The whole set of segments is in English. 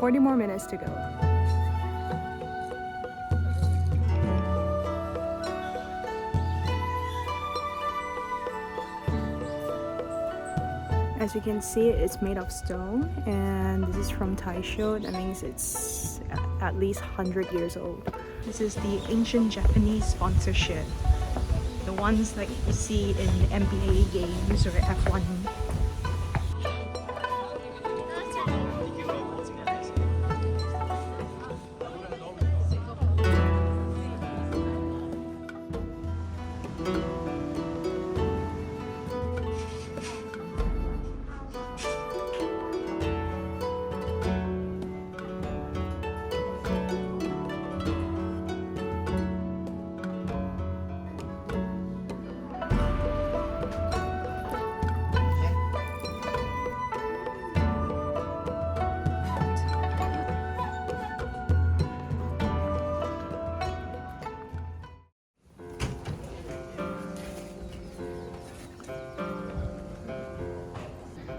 40 more minutes to go. As you can see, it's made of stone, and this is from Taisha. That means it's at least 100 years old. This is the ancient Japanese sponsorship, the ones like you see in NBA games or F1.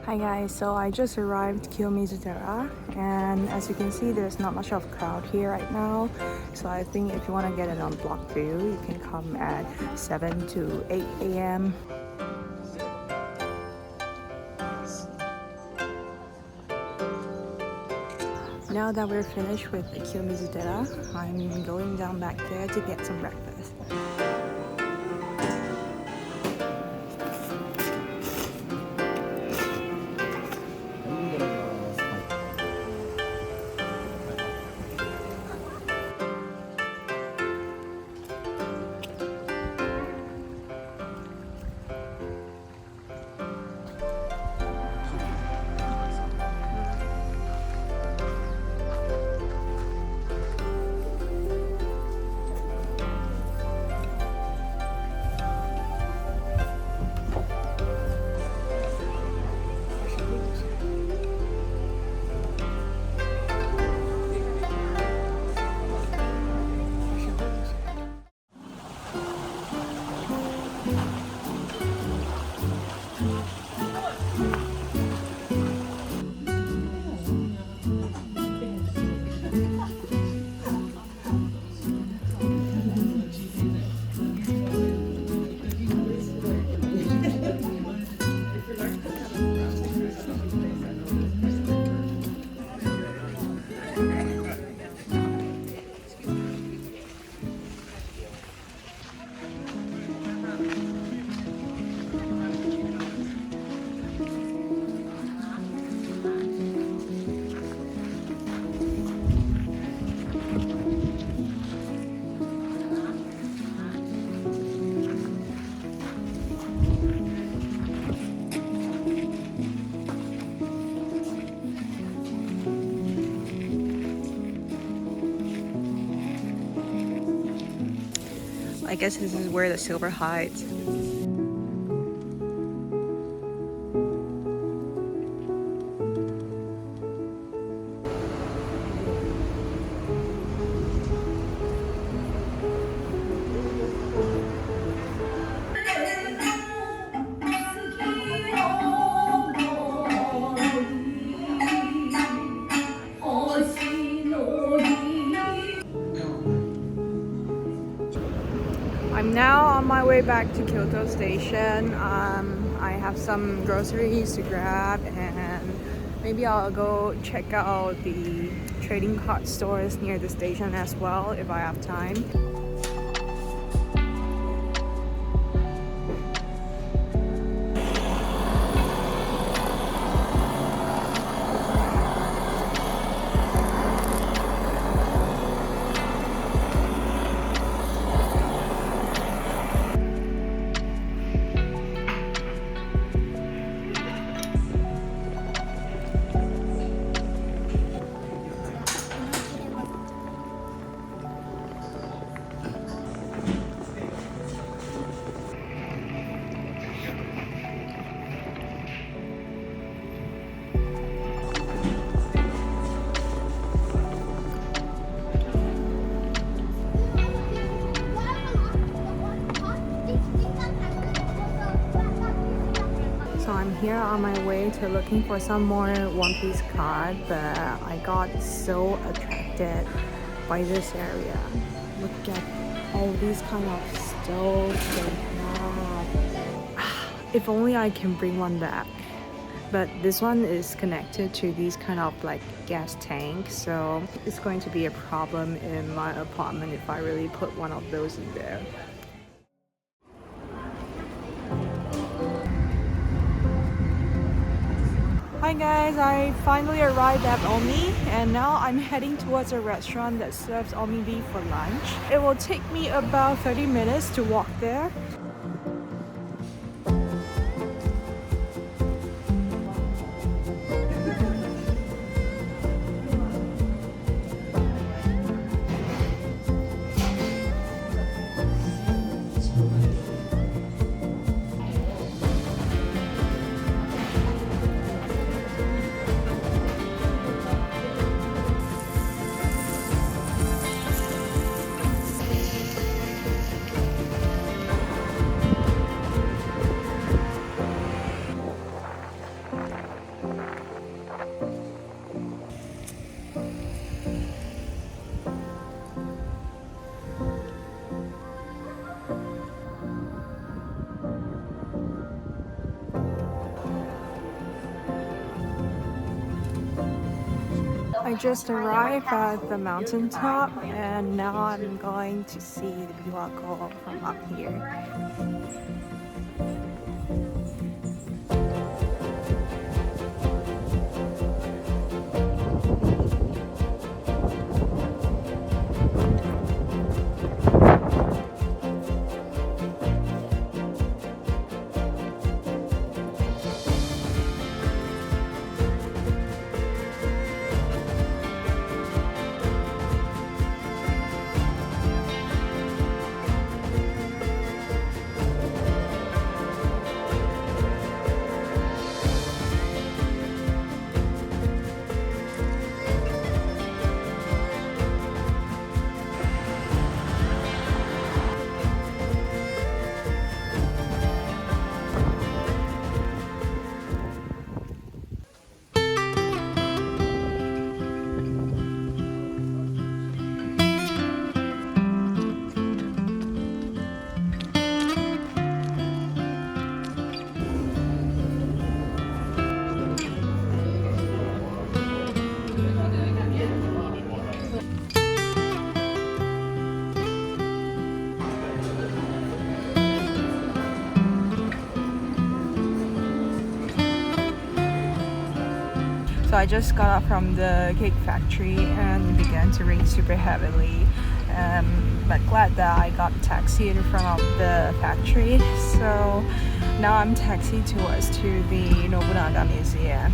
Hi guys, so I just arrived Kiyomizu Dera, and as you can see there's not much of a crowd here right now, so I think if you want to get it on block view you can come at 7 to 8 a.m. Now that we're finished with Kiyomizu Dera, I'm going down back there to get some breakfast. I guess this is where the silver hides. I'm now on my way back to Kyoto station. I have some groceries to grab, and maybe I'll go check out the trading card stores near the station as well if I have time. I'm here on my way to looking for some more One Piece card, but I got so attracted by this area. Look at all these kind of stoves they have. If only I can bring one back. But this one is connected to these kind of like gas tanks, so it's going to be a problem in my apartment if I really put one of those in there. Hi guys, I finally arrived at Oumi and now I'm heading towards a restaurant that serves Oumi beef for lunch. It will take me about 30 minutes to walk there. I just arrived at the mountaintop and now I'm going to see the Biwa from up here. So I just got out from the cake factory and it began to rain super heavily. But glad that I got a taxi in front of the factory. So now I'm taxied towards to the Nobunaga Museum.